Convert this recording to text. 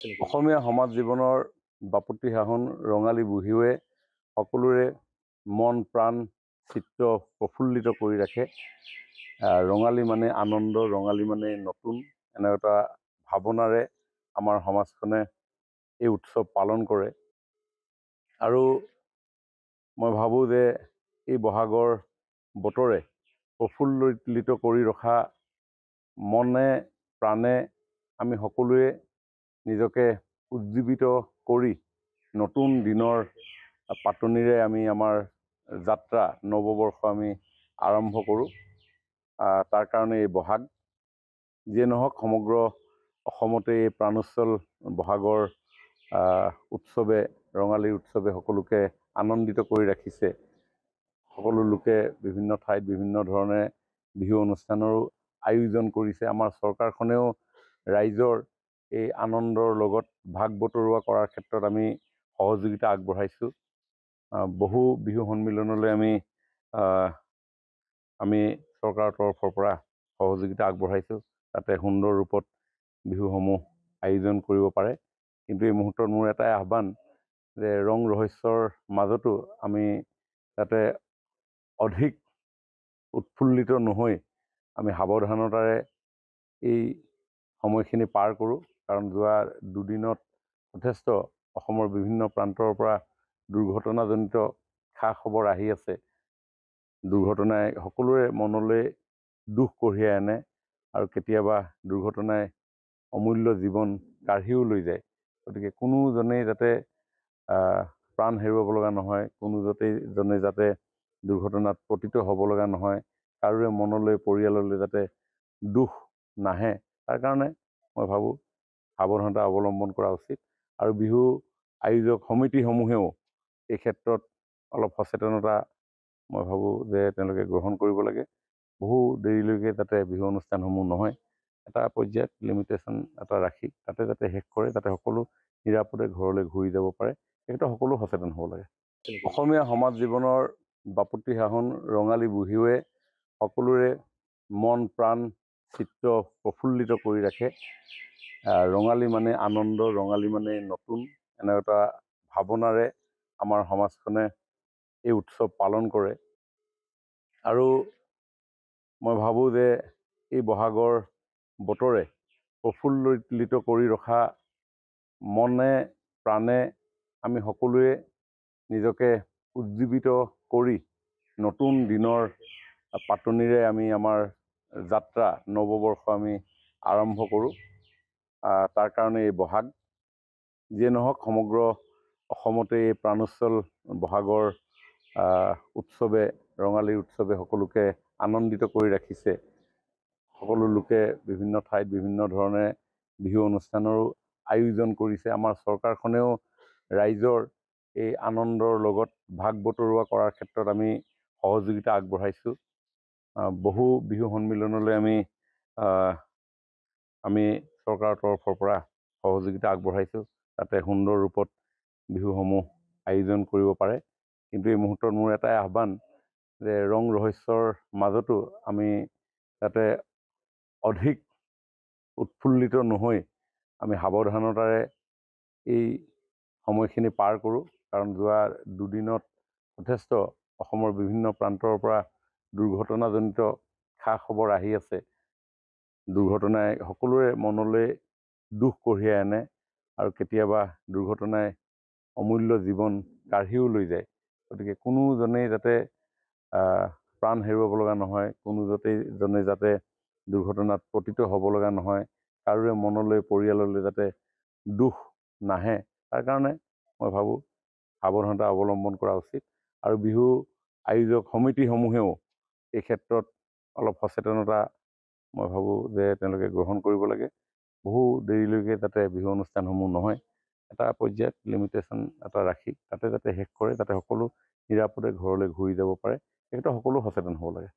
অসমীয়া সমাজ জীৱনৰ বাপতি সাহোন ৰঙালী বিহুৱে সকলোৰে মন প্ৰাণ চিত্ত প্ৰফুল্লিত কৰি ৰাখে। ৰঙালী মানে আনন্দ, ৰঙালী মানে নতুন, এনে এটা ভাৱনাৰে আমাৰ সমাজখনে এই উৎসৱ পালন কৰে। আৰু মই ভাবোঁ যে এই বহাগৰ বতৰে প্ৰফুল্লিত কৰি ৰখা মনে প্ৰাণে আমি সকলোৱে নিজকে উজ্জীৱিত কৰি নতুন দিনৰ পাতনিৰে আমি আমাৰ যাত্ৰা নৱবৰ্ষ আমি আৰম্ভ কৰোঁ। তাৰ কাৰণে এই বহাগ যিয়ে নহওক সমগ্ৰ অসমতে এই প্ৰাণোচ্ছল বহাগৰ উৎসৱে, ৰঙালী উৎসৱে সকলোকে আনন্দিত কৰি ৰাখিছে। সকলো লোকে বিভিন্ন ঠাইত বিভিন্ন ধৰণে বিহু অনুষ্ঠানৰো আয়োজন কৰিছে। আমাৰ চৰকাৰখনেও ৰাইজৰ এই আনন্দৰ লগত ভাগ বতৰুৱা কৰাৰ ক্ষেত্ৰত আমি সহযোগিতা আগবঢ়াইছোঁ। বহু বিহু সন্মিলনলৈ আমি চৰকাৰৰ তৰফৰ পৰা সহযোগিতা আগবঢ়াইছোঁ, যাতে সুন্দৰ ৰূপত বিহুসমূহ আয়োজন কৰিব পাৰে। কিন্তু এই মুহূৰ্তত মোৰ এটাই আহ্বান যে ৰং ৰহস্যৰ মাজতো আমি যাতে অধিক উৎফুল্লিত নহৈ আমি সাৱধানতাৰে এই সময়খিনি পাৰ কৰোঁ। কাৰণ যোৱা দুদিনত যথেষ্ট অসমৰ বিভিন্ন প্ৰান্তৰ পৰা দুৰ্ঘটনাজনিত খা খবৰ আহি আছে। দুৰ্ঘটনাই সকলোৰে মনলৈ দুখ কঢ়িয়াই আনে আৰু কেতিয়াবা দুৰ্ঘটনাই অমূল্য জীৱন কাঢ়িও লৈ যায়। গতিকে কোনোজনেই যাতে প্ৰাণ হেৰুৱাব লগা নহয়, কোনোজনেই যাতে দুৰ্ঘটনাত পতিত হ'ব লগা নহয়, কাৰোৰে মনলৈ পৰিয়াললৈ যাতে দুখ নাহে, তাৰ কাৰণে মই ভাবোঁ সাৱধানতা অৱলম্বন কৰা উচিত। আৰু বিহু আয়োজক সমিতিসমূহেও এই ক্ষেত্ৰত অলপ সচেতনতা মই ভাবোঁ যে তেওঁলোকে গ্ৰহণ কৰিব লাগে। বহু দেৰিলৈকে যাতে বিহু অনুষ্ঠানসমূহ নহয়, এটা পৰ্যায়ত লিমিটেশ্যন এটা ৰাখি তাতে যাতে শেষ কৰে, যাতে সকলো নিৰাপদে ঘৰলৈ ঘূৰি যাব পাৰে, এই ক্ষেত্ৰত সকলো সচেতন হ'ব লাগে। অসমীয়া সমাজ জীৱনৰ বাপতি সাহোন ৰঙালী বিহুৱে সকলোৰে মন প্ৰাণ চিত্ত প্ৰফুল্লিত কৰি ৰাখে। ৰঙালী মানে আনন্দ, ৰঙালী মানে নতুন, এনে এটা ভাৱনাৰে আমাৰ সমাজখনে এই উৎসৱ পালন কৰে। আৰু মই ভাবোঁ যে এই বহাগৰ বতৰে প্ৰফুল্লিত কৰি ৰখা মনে প্ৰাণে আমি সকলোৱে নিজকে উজ্জীৱিত কৰি নতুন দিনৰ পাতনিৰে আমি আমাৰ যাত্ৰা নৱবৰ্ষ আমি আৰম্ভ কৰোঁ। তাৰ কাৰণে এই বহাগ যিয়ে নহওক সমগ্ৰ অসমতে এই প্ৰাণোচ্ছল বহাগৰ উৎসৱে, ৰঙালী উৎসৱে সকলোকে আনন্দিত কৰি ৰাখিছে। সকলো লোকে বিভিন্ন ঠাইত বিভিন্ন ধৰণে বিহু অনুষ্ঠানৰো আয়োজন কৰিছে। আমাৰ চৰকাৰখনেও ৰাইজৰ এই আনন্দৰ লগত ভাগ বতৰুৱা কৰাৰ ক্ষেত্ৰত আমি সহযোগিতা আগবঢ়াইছোঁ। বহু বিহু সন্মিলনলৈ আমি চৰকাৰৰ তৰফৰ পৰা সহযোগিতা আগবঢ়াইছোঁ, যাতে সুন্দৰ ৰূপত বিহুসমূহ আয়োজন কৰিব পাৰে। কিন্তু এই মুহূৰ্তত মোৰ এটাই আহ্বান যে ৰং ৰহস্যৰ মাজতো আমি যাতে অধিক উৎফুল্লিত নহৈ আমি সাৱধানতাৰে এই সময়খিনি পাৰ কৰোঁ। কাৰণ যোৱা দুদিনত যথেষ্ট অসমৰ বিভিন্ন প্ৰান্তৰ পৰা দুৰ্ঘটনাজনিত খা খবৰ আহি আছে। দুৰ্ঘটনাই সকলোৰে মনলৈ দুখ কঢ়িয়াই আনে আৰু কেতিয়াবা দুৰ্ঘটনাই অমূল্য জীৱন কাঢ়িও লৈ যায়। গতিকে কোনোজনেই যাতে প্ৰাণ হেৰুৱাব লগা নহয়, কোনোজনেই যাতে দুৰ্ঘটনাত পতিত হ'ব লগা নহয়, কাৰোৰে মনলৈ পৰিয়াললৈ যাতে দুখ নাহে, তাৰ কাৰণে মই ভাবোঁ সাৱধানতা অৱলম্বন কৰা উচিত। আৰু বিহু আয়োজক সমিতিসমূহেও এই ক্ষেত্ৰত অলপ সচেতনতা মই ভাবোঁ যে তেওঁলোকে গ্ৰহণ কৰিব লাগে। বহু দেৰিলৈকে যাতে বিহু অনুষ্ঠানসমূহ নহয়, এটা পৰ্যায়ত লিমিটেশ্যন এটা ৰাখি তাতে যাতে শেষ কৰে, যাতে সকলো নিৰাপদে ঘৰলৈ ঘূৰি যাব পাৰে, এই ক্ষেত্ৰত সকলো সচেতন হ'ব লাগে।